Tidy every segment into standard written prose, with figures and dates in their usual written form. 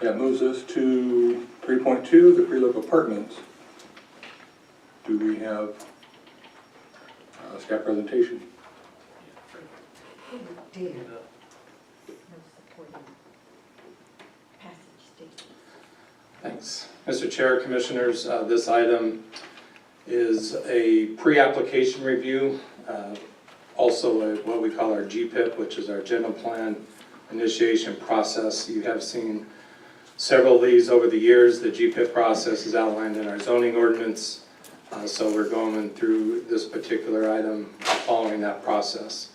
That moves us to 3.2, the Prelipp Apartments. Do we have staff presentation? Dear. No supporting passage, Stacy. Thanks. Mr. Chair, Commissioners, this item is a pre-application review, also what we call our GPIP, which is our General Plan Initiation Process. You have seen several of these over the years. The GPIP process is outlined in our zoning ordinance, so we're going through this particular item following that process.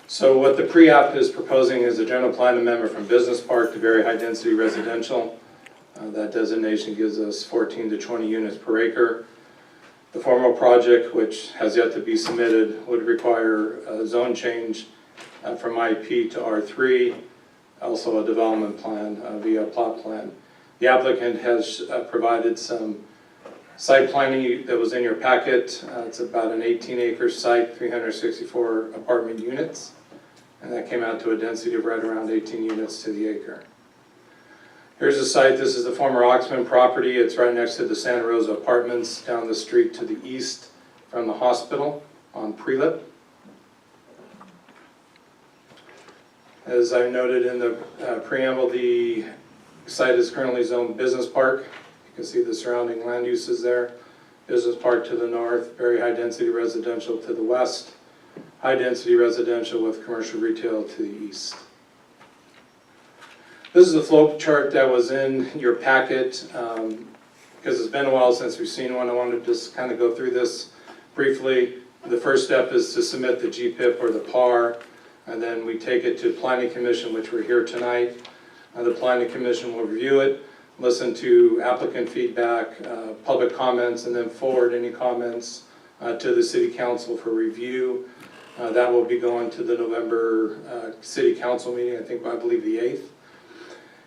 So what the pre-app is proposing is a general plan amendment from business park to very high density residential. That designation gives us 14 to 20 units per acre. The formal project, which has yet to be submitted, would require a zone change from IP to R3, also a development plan via plot plan. The applicant has provided some site planning that was in your packet. It's about an 18-acre site, 364 apartment units, and that came out to a density of right around 18 units to the acre. Here's the site. This is the former Oxman property. It's right next to the Santa Rosa Apartments down the street to the east from the hospital on Prelipp. As I noted in the preamble, the site is currently zoned business park. You can see the surrounding land uses there. Business park to the north, very high density residential to the west, high density residential with commercial retail to the east. This is a flow chart that was in your packet. Because it's been a while since we've seen one, I wanted to just kind of go through this briefly. The first step is to submit the GPIP or the PAR, and then we take it to Planning Commission, which we're here tonight. The Planning Commission will review it, listen to applicant feedback, public comments, and then forward any comments to the City Council for review. That will be going to the November City Council meeting, I believe the 8th.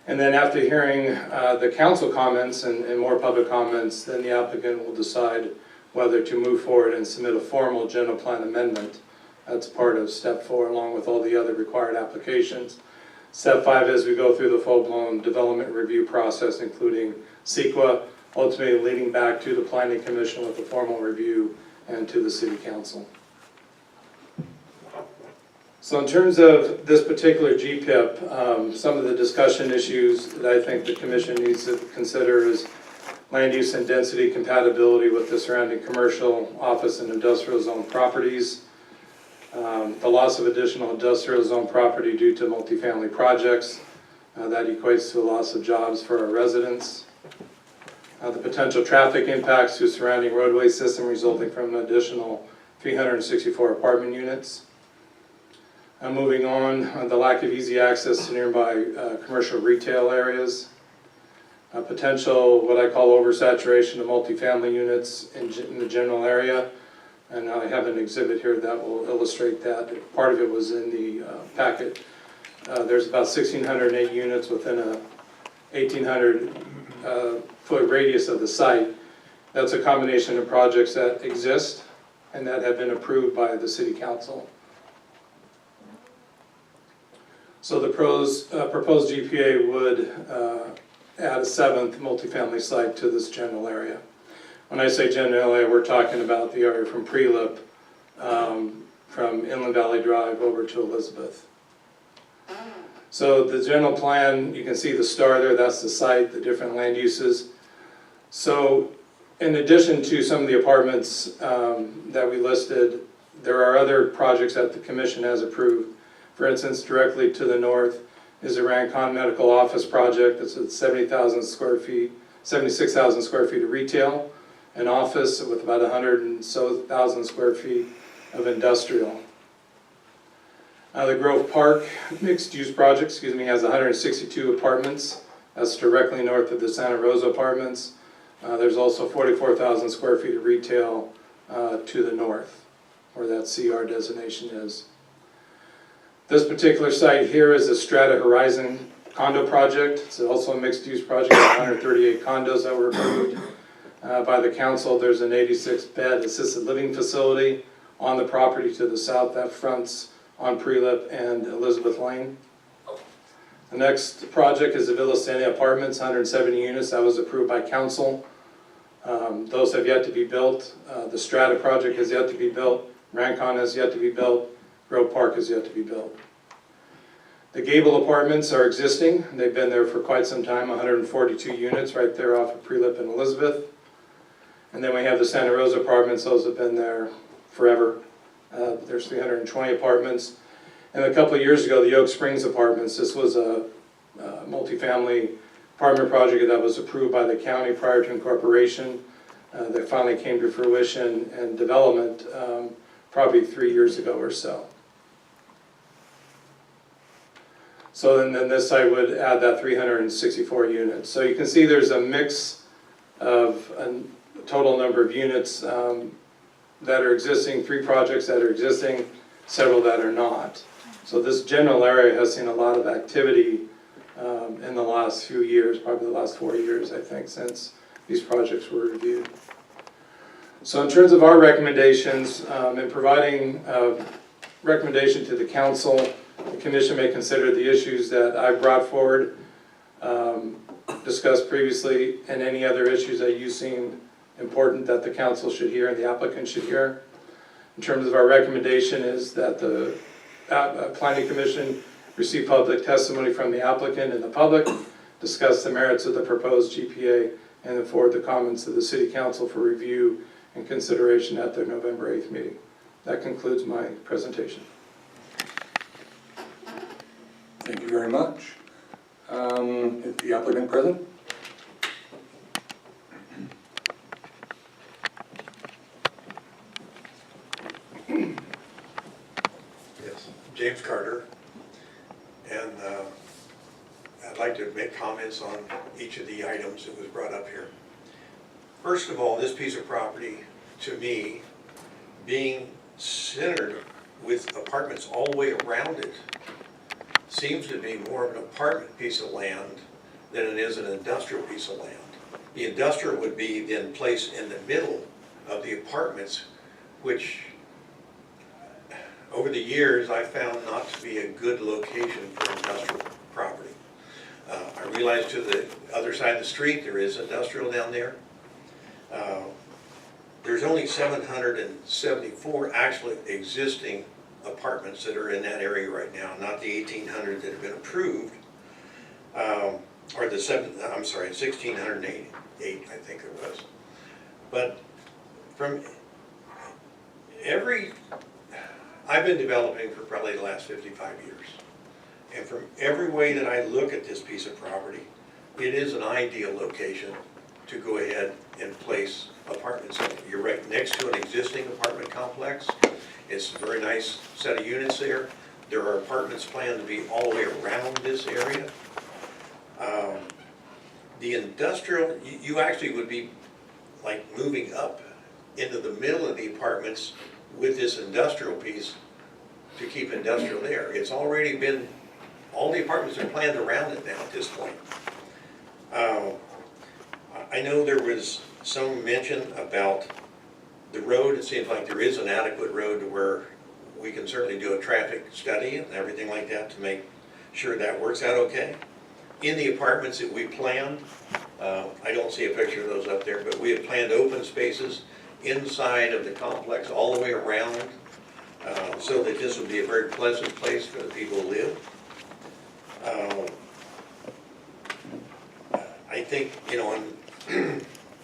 And then after hearing the council comments and more public comments, then the applicant will decide whether to move forward and submit a formal general plan amendment. That's part of step 4 along with all the other required applications. Step 5 is we go through the full-blown development review process, including CEQA, ultimately leading back to the Planning Commission with a formal review and to the City Council. So in terms of this particular GPIP, some of the discussion issues that I think the Commission needs to consider is land use and density compatibility with the surrounding commercial, office, and industrial zone properties. The loss of additional industrial zone property due to multifamily projects. That equates to a loss of jobs for our residents. The potential traffic impacts to surrounding roadway system resulting from an additional 364 apartment units. Moving on, the lack of easy access to nearby commercial retail areas. Potential, what I call oversaturation of multifamily units in the general area. And I have an exhibit here that will illustrate that. Part of it was in the packet. There's about 1,608 units within a 1,800 foot radius of the site. That's a combination of projects that exist and that have been approved by the City Council. So the proposed GPA would add a 7th multifamily site to this general area. When I say general area, we're talking about the area from Prelipp, from Inland Valley Drive over to Elizabeth. So the general plan, you can see the star there, that's the site, the different land uses. So in addition to some of the apartments that we listed, there are other projects that the Commission has approved. For instance, directly to the north is the Rancon Medical Office project. That's at 70,000 square feet, 76,000 square feet of retail, an office with about 100,000 square feet of industrial. The Grove Park mixed-use project, has 162 apartments. That's directly north of the Santa Rosa Apartments. There's also 44,000 square feet of retail to the north, where that CR designation is. This particular site here is a Strata Horizon condo project. It's also a mixed-use project with 138 condos that were approved by the council. There's an 86-bed assisted living facility on the property to the south that fronts on Prelipp and Elizabeth Lane. The next project is the Villa Stanley Apartments, 170 units. That was approved by council. Those have yet to be built. The Strata project has yet to be built. Rancon has yet to be built. Grove Park has yet to be built. The Gable Apartments are existing. They've been there for quite some time, 142 units right there off of Prelipp and Elizabeth. And then we have the Santa Rosa Apartments. Those have been there forever. There's 320 apartments. And a couple of years ago, the Oak Springs Apartments, this was a multifamily apartment project that was approved by the county prior to incorporation. That finally came to fruition and development probably 3 years ago or so. So then this site would add that 364 units. So you can see there's a mix of a total number of units that are existing, 3 projects that are existing, several that are not. So this general area has seen a lot of activity in the last few years, probably the last 4 years, I think, since these projects were reviewed. So in terms of our recommendations, in providing a recommendation to the council, the commission may consider the issues that I brought forward, discussed previously, and any other issues that you seem important that the council should hear and the applicant should hear. In terms of our recommendation is that the Planning Commission receive public testimony from the applicant and the public, discuss the merits of the proposed GPA, and then forward the comments to the City Council for review and consideration at their November 8th meeting. That concludes my presentation. Thank you very much. Is the applicant present? Yes, James Carter, and I'd like to make comments on each of the items that was brought up here. First of all, this piece of property, to me, being centered with apartments all the way around it, seems to be more of an apartment piece of land than it is an industrial piece of land. The industrial would be then placed in the middle of the apartments, which over the years I found not to be a good location for industrial property. I realize to the other side of the street there is industrial down there. There's only 774 actually existing apartments that are in that area right now, not the 1,800 that have been approved, or the 1,688, I think it was. But from I've been developing for probably the last 55 years, and from every way that I look at this piece of property, it is an ideal location to go ahead and place apartments in. You're right next to an existing apartment complex. It's a very nice set of units there. There are apartments planned to be all the way around this area. The industrial, you actually would be like moving up into the middle of the apartments with this industrial piece to keep industrial there. It's already been, all the apartments are planned around it now at this point. I know there was some mention about the road. It seems like there is an adequate road to where we can certainly do a traffic study and everything like that to make sure that works out okay. In the apartments that we planned, I don't see a picture of those up there, but we have planned open spaces inside of the complex all the way around, so that this would be a very pleasant place for the people to live. I think, you know, on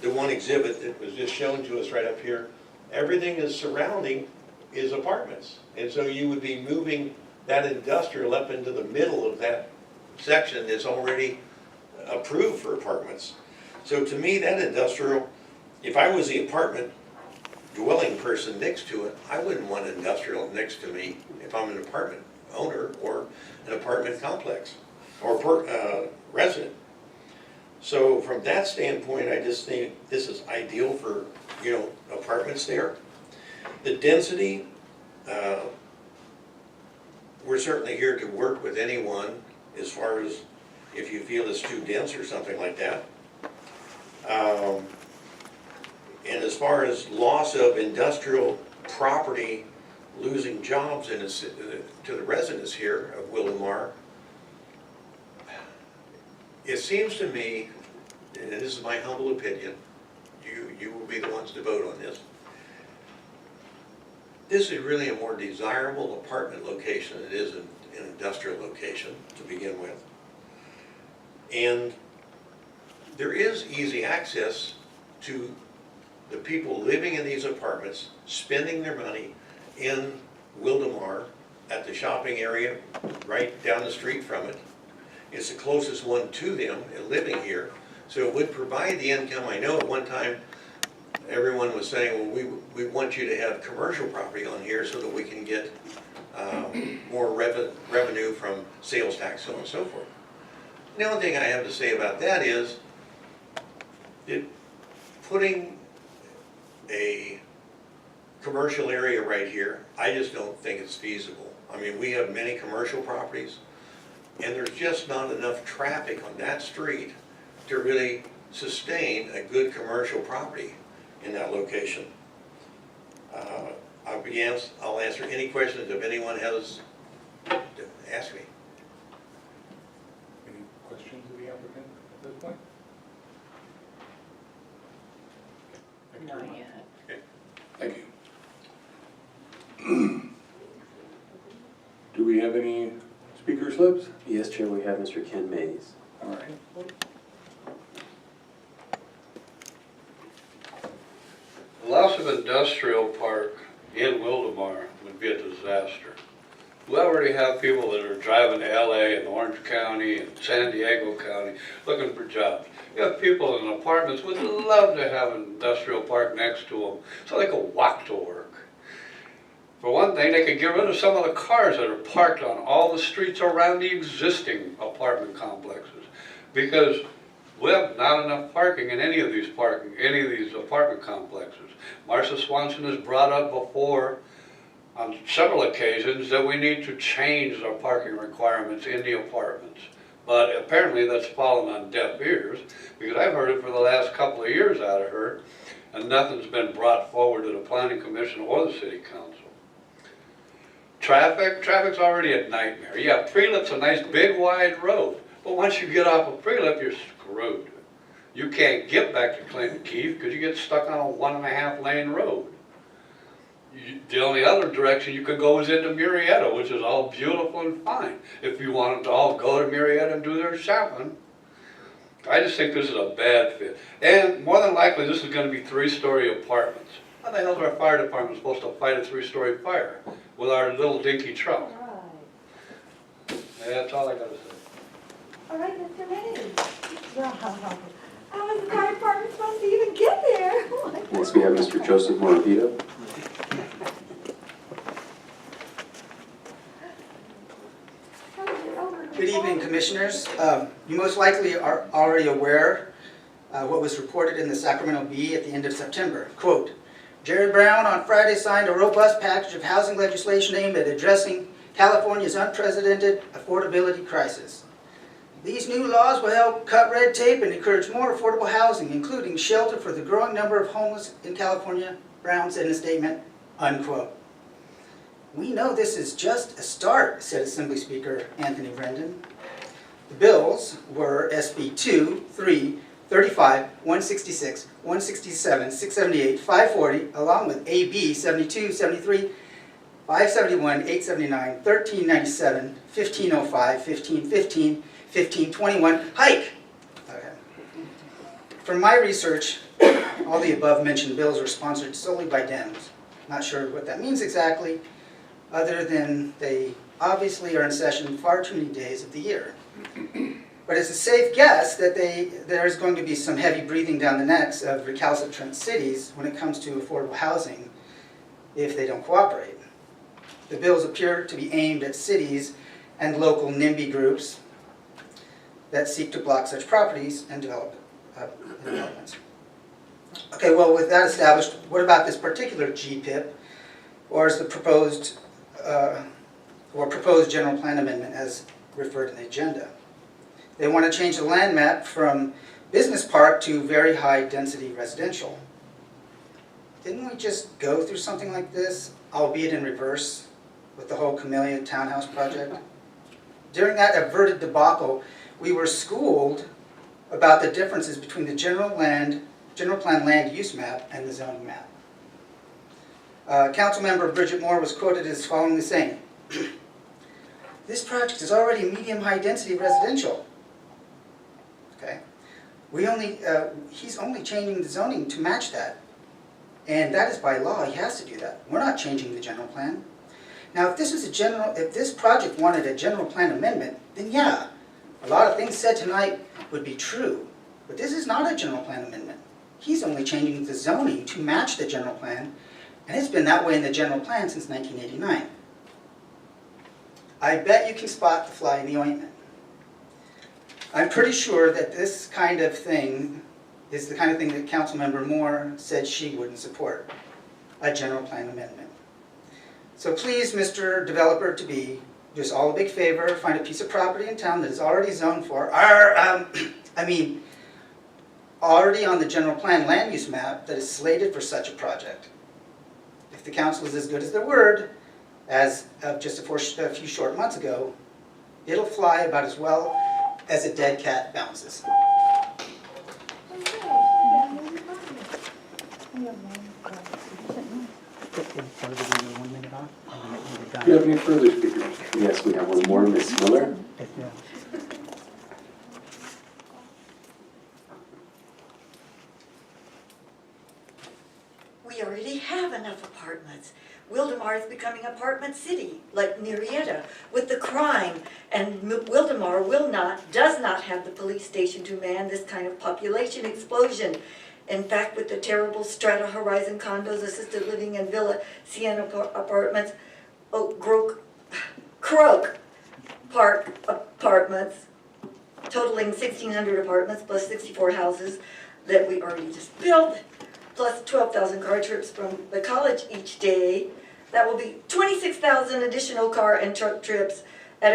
the one exhibit that was just shown to us right up here, everything is surrounding is apartments. And so you would be moving that industrial up into the middle of that section that's already approved for apartments. So to me, that industrial, if I was the apartment dwelling person next to it, I wouldn't want industrial next to me if I'm an apartment owner or an apartment complex or resident. So from that standpoint, I just think this is ideal for, you know, apartments there. The density, we're certainly here to work with anyone as far as if you feel it's too dense or something like that. And as far as loss of industrial property, losing jobs in to the residents here of Wildomar, It seems to me, and this is my humble opinion, you will be the ones to vote on this. This is really a more desirable apartment location than it is an industrial location to begin with. And there is easy access to the people living in these apartments, spending their money in Wildomar at the shopping area right down the street from it. It's the closest one to them living here, so it would provide the income. I know at one time everyone was saying, well, we want you to have commercial property on here so that we can get more revenue from sales tax, so on and so forth. The only thing I have to say about that is putting a commercial area right here, I just don't think it's feasible. I mean, we have many commercial properties, and there's just not enough traffic on that street to really sustain a good commercial property in that location. I'll answer any questions if anyone has to ask me. Any questions of the applicant at this point? Thank you very much. Okay. Thank you. Do we have any speaker slips? Yes, Chair, we have Mr. Ken Mays. All right. Loss of industrial park in Wildomar would be a disaster. We already have people that are driving to LA and Orange County and San Diego County looking for jobs. You have people in apartments would love to have an industrial park next to them so they could walk to work. For one thing, they could get rid of some of the cars that are parked on all the streets around the existing apartment complexes, because we have not enough parking in any of these apartment complexes. Marcia Swanson has brought up before on several occasions that we need to change our parking requirements in the apartments. But apparently that's fallen on deaf ears, because I've heard it for the last couple of years out of her, and nothing's been brought forward to the Planning Commission or the City Council. Traffic's already a nightmare. Yeah, Prelipp's a nice big wide road, but once you get off of Prelipp, you're screwed. You can't get back to Clinton Keith because you get stuck on a 1.5 lane road. The only other direction you could go is into Murrieta, which is all beautiful and fine. If you want them to all go to Murrieta and do their shopping. I just think this is a bad fit. And more than likely, this is going to be 3-story apartments. How the hell is our fire department supposed to fight a 3-story fire with our little dinky truck? All right. Yeah, that's all I got to say. All right, Mr. Mays. Wow. How was the fire department supposed to even get there? Next, we have Mr. Joseph Moravito. Good evening, Commissioners. You most likely are already aware what was reported in the Sacramento Bee at the end of September. Quote, Jerry Brown on Friday signed a robust package of housing legislation aimed at addressing California's unprecedented affordability crisis. These new laws will help cut red tape and encourage more affordable housing, including shelter for the growing number of homeless in California, Brown said in a statement, unquote. We know this is just a start, said Assembly Speaker Anthony Brendan. The bills were SB 2, 3, 35, 166, 167, 678, 540, along with AB 72, 73, 571, 879, 1397, 1505, 1515, 1521, hike! Okay. From my research, all the above mentioned bills are sponsored solely by Dems. Not sure what that means exactly, other than they obviously are in session far too many days of the year. But it's a safe guess that there's going to be some heavy breathing down the necks of recalcitrant cities when it comes to affordable housing if they don't cooperate. The bills appear to be aimed at cities and local NIMBY groups that seek to block such properties and developments. Okay, well, with that established, what about this particular GPIP, or is the proposed general plan amendment as referred in the agenda? They want to change the land map from business park to very high density residential. Didn't we just go through something like this, albeit in reverse, with the whole Camellia Townhouse project? During that averted debacle, we were schooled about the differences between the general plan land use map and the zoning map. Councilmember Bridget Moore was quoted as following saying, "This project is already medium-high density residential." Okay, he's only changing the zoning to match that, and that is by law. He has to do that. We're not changing the general plan. Now, if this project wanted a general plan amendment, then yeah, a lot of things said tonight would be true. But this is not a general plan amendment. He's only changing the zoning to match the general plan, and it's been that way in the general plan since 1989. I bet you can spot the fly in the ointment. I'm pretty sure that this kind of thing is the kind of thing that Councilmember Moore said she wouldn't support, a general plan amendment. So please, Mr. Developer-to-be, do us all a big favor, find a piece of property in town that is already zoned for, already on the general plan land use map that is slated for such a project. If the council is as good as their word, as of just a few short months ago, it'll fly about as well as a dead cat bounces. Do you have any further speakers? Yes, we have one more, Ms. Miller. We already have enough apartments. Wildomar is becoming apartment city, like Murrieta, with the crime. And Wildomar does not have the police station to man this kind of population explosion. In fact, with the terrible Strata Horizon condos, assisted living and Villa Sienna apartments, Croak Park apartments, totaling 1,600 apartments plus 64 houses that we already just built, plus 12,000 car trips from the college each day. That will be 26,000 additional car and truck trips at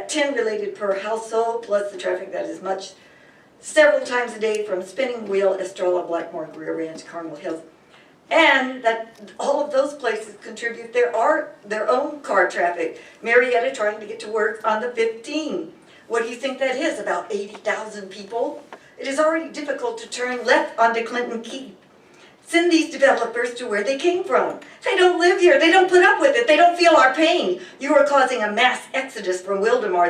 10 related per household, plus the traffic that is much several times a day from Spinning Wheel, Estrella, Blackmore, Greer Ranch, Carmel Hills. And that all of those places contribute their own car traffic. Marietta trying to get to work on the 15. What do you think that is? About 80,000 people? It is already difficult to turn left onto Clinton Keep. Send these developers to where they came from. They don't live here. They don't put up with it. They don't feel our pain. You are causing a mass exodus from Wildomar.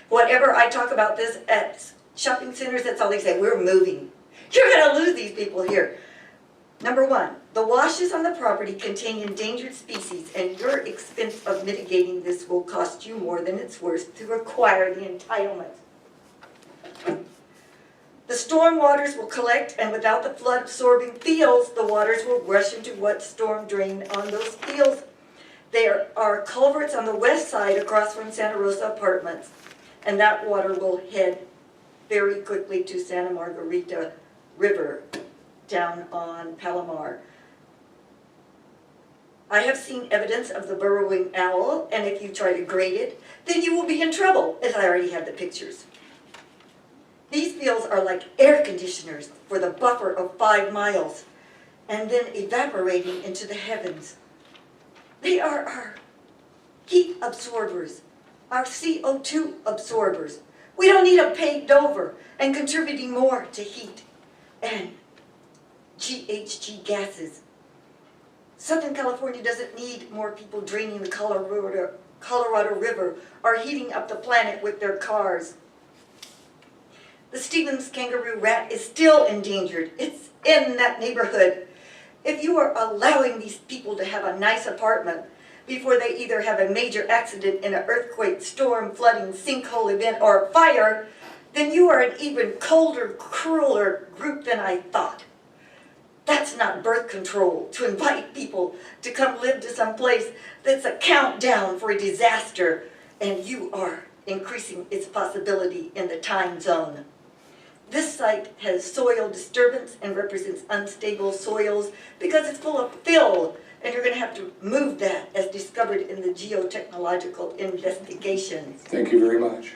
Whatever I talk about this at shopping centers, that's all they say. We're moving. You're going to lose these people here. Number one, the washes on the property contain endangered species, and your expense of mitigating this will cost you more than it's worth to acquire the entitlement. The storm waters will collect, and without the flood-absorbing fields, the waters will rush into what storm drain on those fields. There are culverts on the west side across from Santa Rosa Apartments, and that water will head very quickly to Santa Margarita River down on Palomar. I have seen evidence of the burrowing owl, and if you try to grade it, then you will be in trouble, as I already have the pictures. These fields are like air conditioners for the buffer of 5 miles, and then evaporating into the heavens. They are our heat absorbers, our CO2 absorbers. We don't need a paved over and contributing more to heat and GHG gases. Southern California doesn't need more people draining the Colorado River or heating up the planet with their cars. The Stevens kangaroo rat is still endangered. It's in that neighborhood. If you are allowing these people to have a nice apartment before they either have a major accident in an earthquake, storm, flooding, sinkhole event, or fire, then you are an even colder, crueler group than I thought. That's not birth control, to invite people to come live to some place that's a countdown for a disaster, and you are increasing its possibility in the time zone. This site has soil disturbance and represents unstable soils because it's full of fill, and you're going to have to move that as discovered in the geotechnological investigations. Thank you very much.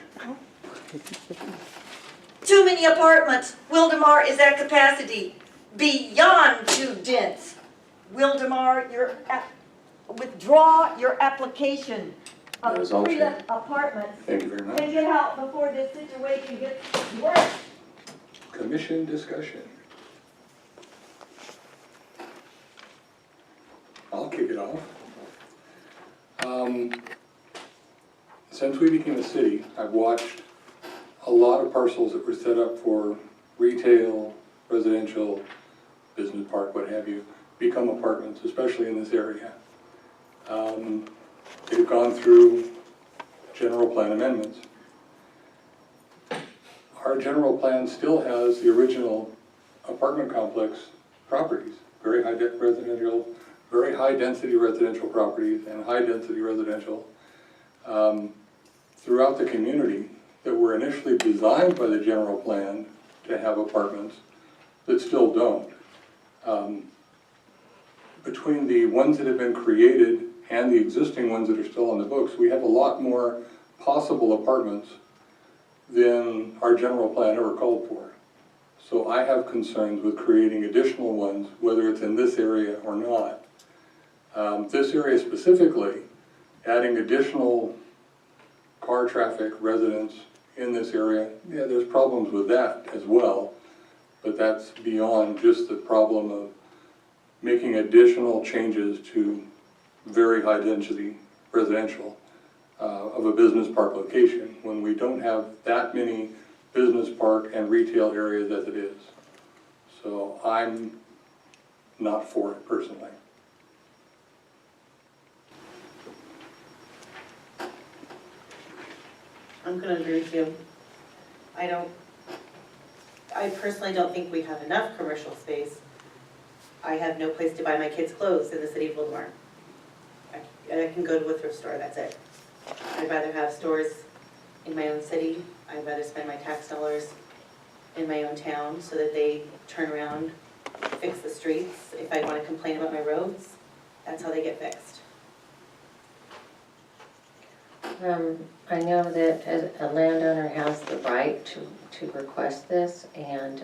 Too many apartments. Wildomar is at capacity. Beyond too dense. Wildomar, withdraw your application. That of is all true. Prelipp Apartments Thank you very can much. get out before this situation gets worse. Commission discussion. I'll kick it off. Since we became a city, I've watched a lot of parcels that were set up for retail, residential, business park, what have you, become apartments, especially in this area. They've gone through general plan amendments. Our general plan still has the original apartment complex properties, very high density residential properties and high density residential throughout the community that were initially designed by the general plan to have apartments that still don't. Between the ones that have been created and the existing ones that are still on the books, we have a lot more possible apartments than our general plan ever called for. So I have concerns with creating additional ones, whether it's in this area or not. This area specifically, adding additional car traffic, residents in this area, yeah, there's problems with that as well, but that's beyond just the problem of making additional changes to very high density residential of a business park location when we don't have that many business park and retail areas as it is. So I'm not for it personally. I'm gonna agree with you. I personally don't think we have enough commercial space. I have no place to buy my kids' clothes in the city of Wildomar. I can go to a thrift store, that's it. I'd rather have stores in my own city. I'd rather spend my tax dollars in my own town so that they turn around, fix the streets. If I want to complain about my roads, that's how they get fixed. I know that a landowner has the right to request this, and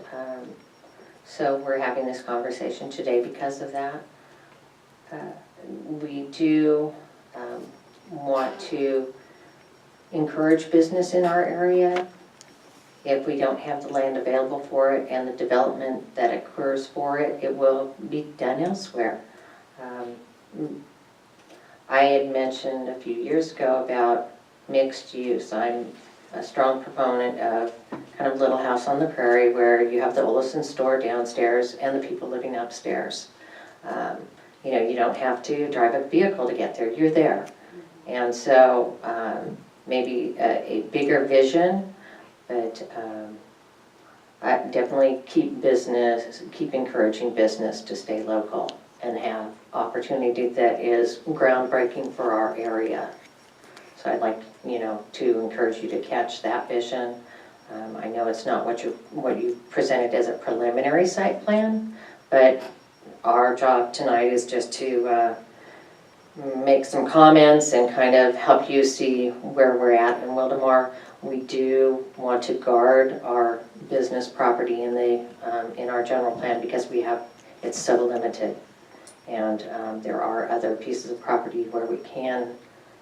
so we're having this conversation today because of that. We do want to encourage business in our area. If we don't have the land available for it and the development that occurs for it, it will be done elsewhere. I had mentioned a few years ago about mixed use. I'm a strong proponent of kind of Little House on the Prairie, where you have the Olison store downstairs and the people living upstairs. You know, you don't have to drive a vehicle to get there, you're there. And so maybe a bigger vision, but I definitely keep encouraging business to stay local and have opportunity that is groundbreaking for our area. So I'd like, you know, to encourage you to catch that vision. I know it's not what you presented as a preliminary site plan, but our job tonight is just to make some comments and kind of help you see where we're at in Wildomar. We do want to guard our business property in our general plan because it's so limited. And there are other pieces of property where we can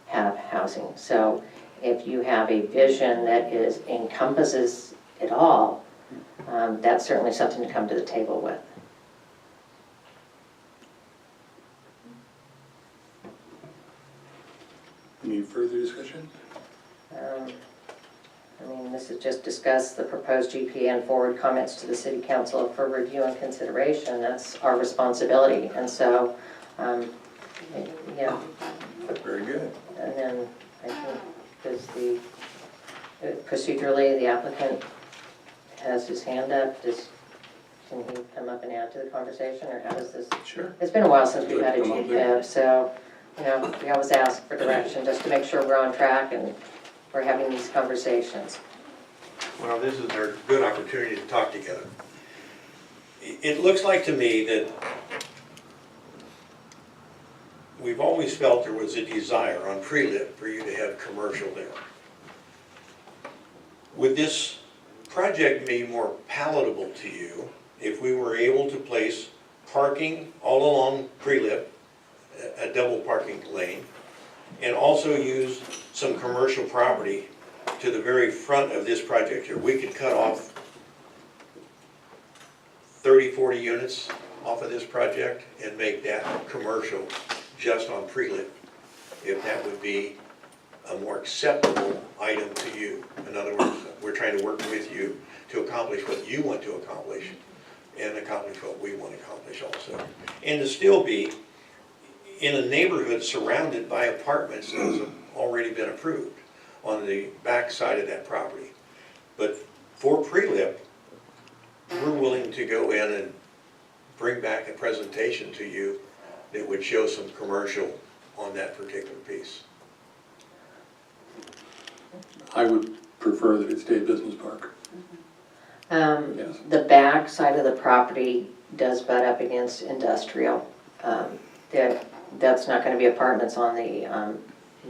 have housing. So if you have a vision that encompasses it all, that's certainly something to come to the table with. Any further discussion? This is just discuss the proposed GPA and forward comments to the City Council for review and consideration. That's our responsibility. And so, yeah. Very good. And then I think procedurally, the applicant has his hand up. Can he come up and add to the conversation, or how does this? Sure. It's been a while since we've had a Come up there. GPIP, so, you know, we always ask for direction just to make sure we're on track and we're having these conversations. Well, this is our good opportunity to talk together. It looks like to me that we've always felt there was a desire on Prelipp for you to have commercial there. Would this project be more palatable to you if we were able to place parking all along Prelipp, a double parking lane, and also use some commercial property to the very front of this project here. We could cut off 30, 40 units off of this project and make that commercial just on Prelipp, if that would be a more acceptable item to you. In other words, we're trying to work with you to accomplish what you want to accomplish and accomplish what we want to accomplish also. And to still be in a neighborhood surrounded by apartments that has already been approved on the back side of that property. But for Prelipp, we're willing to go in and bring back a presentation to you that would show some commercial on that particular piece. I would prefer that it stay a business park. Yes. The back side of the property does butt up against industrial. That's not gonna be apartments on the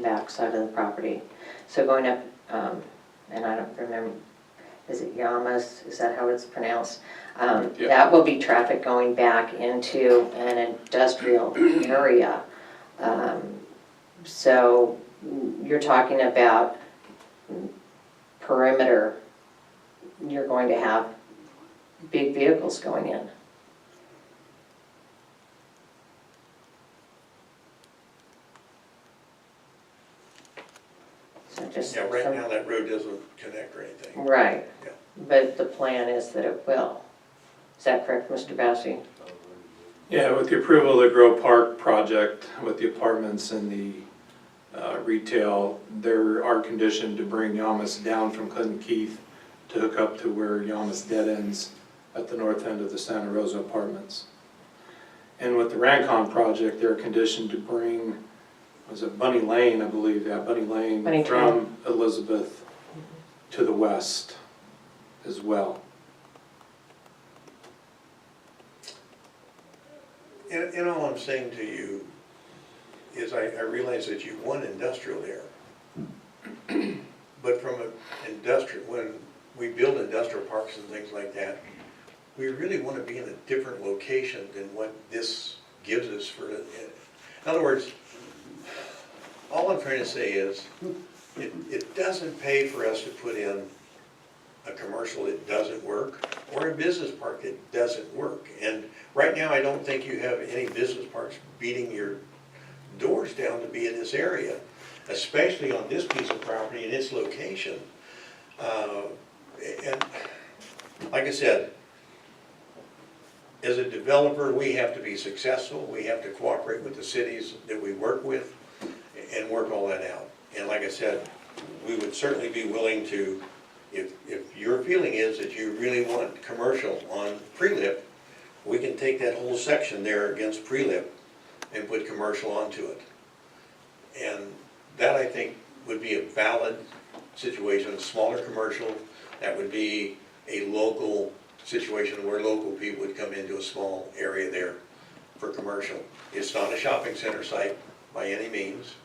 back side of the property. So going up, and I don't remember, is it Yamas, is that how it's pronounced? Yeah. That will be traffic going back into an industrial area. So you're talking about perimeter, you're going to have big vehicles going in. So just. Yeah, right now that road doesn't connect or anything. Right, Yeah. but the plan is that it will. Is that correct, Mr. Bassey? Yeah, with the approval of the Grow Park project, with the apartments and the retail, there are conditioned to bring Yamas down from Clinton Keith to hook up to where Yamas dead ends at the north end of the Santa Rosa apartments. And with the Rancon project, they're conditioned to bring, was it Bunny Lane, I believe, yeah, Bunny Lane Bunny from Elizabeth to the west as well. And all I'm saying to you is I realize that you want industrial there. But from an industrial, when we build industrial parks and things like that, we really want to be in a different location than what this gives us for it. In other words, all I'm trying to say is it doesn't pay for us to put in a commercial that doesn't work or a business park that doesn't work. And right now, I don't think you have any business parks beating your doors down to be in this area, especially on this piece of property and its location. And like I said, as a developer, we have to be successful. We have to cooperate with the cities that we work with and work all that out. And like I said, we would certainly be willing to, if your feeling is that you really want commercial on Prelipp, we can take that whole section there against Prelipp and put commercial onto it. And that, I think, would be a valid situation, a smaller commercial. That would be a local situation where local people would come into a small area there for commercial. It's not a shopping center site by any means,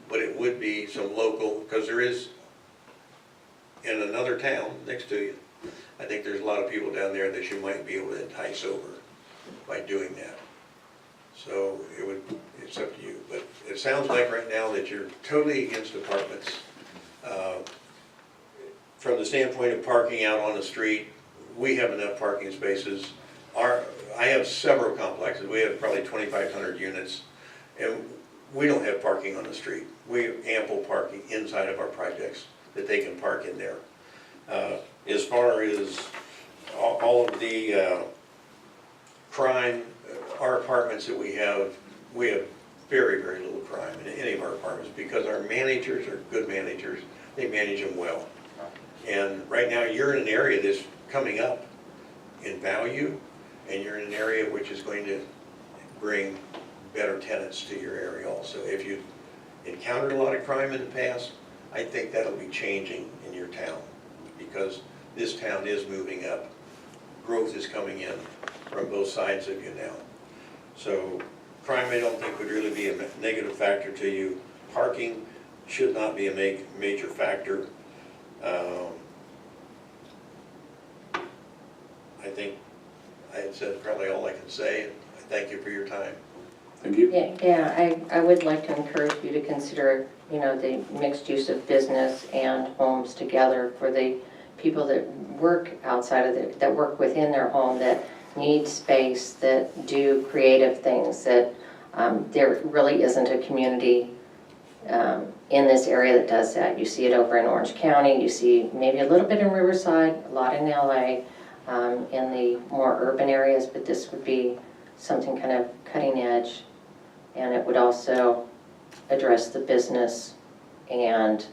but it would be some local, because there is, in another town next to you, I think there's a lot of people down there that you might be able to entice over by doing that. So it's up to you. But it sounds like right now that you're totally against apartments. From the standpoint of parking out on the street, we have enough parking spaces. I have several complexes. We have probably 2,500 units, and we don't have parking on the street. We have ample parking inside of our projects that they can park in there. As far as all of the crime, our apartments that we have very, very little crime in any of our apartments because our managers are good managers. They manage them well. And right now you're in an area that's coming up in value, and you're in an area which is going to bring better tenants to your area also. If you encountered a lot of crime in the past, I think that'll be changing in your town because this town is moving up. Growth is coming in from both sides of you now. So crime I don't think would really be a negative factor to you. Parking should not be a major factor. I think I had said probably all I can say. I thank you for your time. Thank you. Yeah, I would like to encourage you to consider, the mixed use of business and homes together for the people that work outside of that work within their home, that need space, that do creative things, that there really isn't a community in this area that does that. You see it over in Orange County, you see maybe a little bit in Riverside, a lot in LA, in the more urban areas, but this would be something kind of cutting edge, and it would also address the business and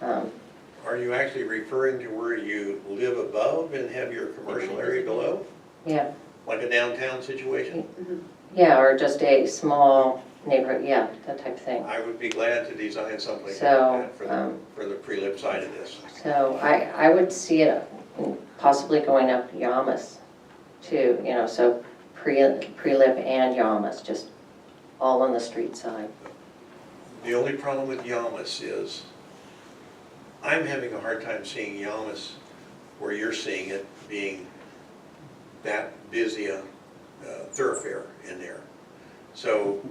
Are you actually referring to where you live above and have your commercial area below? yeah, Like a downtown situation? yeah, or just a small neighborhood, yeah, that type of thing. I would be glad to design something like So, that for the Prelipp side of this. So I would see it possibly going up Yamas too, so Prelipp and Yamas, just all on the street side. The only problem with Yamas is, I'm having a hard time seeing Yamas where you're seeing it being that busy a thoroughfare in there. So,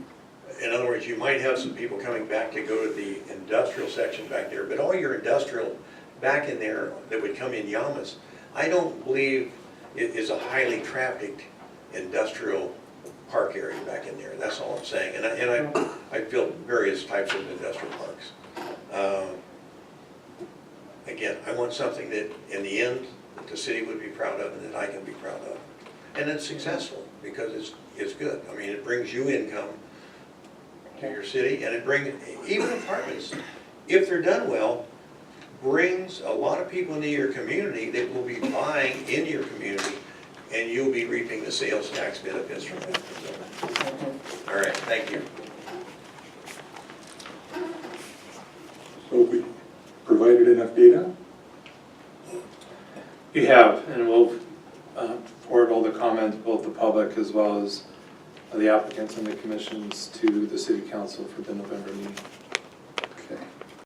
in other words, you might have some people coming back to go to the industrial section back there, but all your industrial back in there that would come in Yamas, I don't believe it is a highly trafficked industrial park area back in there. That's all I'm saying. And I built various types of industrial parks. Again, I want something that, in the end, that the city would be proud of and that I can be proud of. And it's successful because it's good. I mean, it brings you income to your city, and it brings, even apartments, if they're done well, brings a lot of people into your community that will be buying in your community, and you'll be reaping the sales tax benefits from that. So, all right, thank you. So we provided enough data? You have, and we'll forward all the comments, both the public as well as the applicants and the commissions, to the city council for the November meeting. Okay.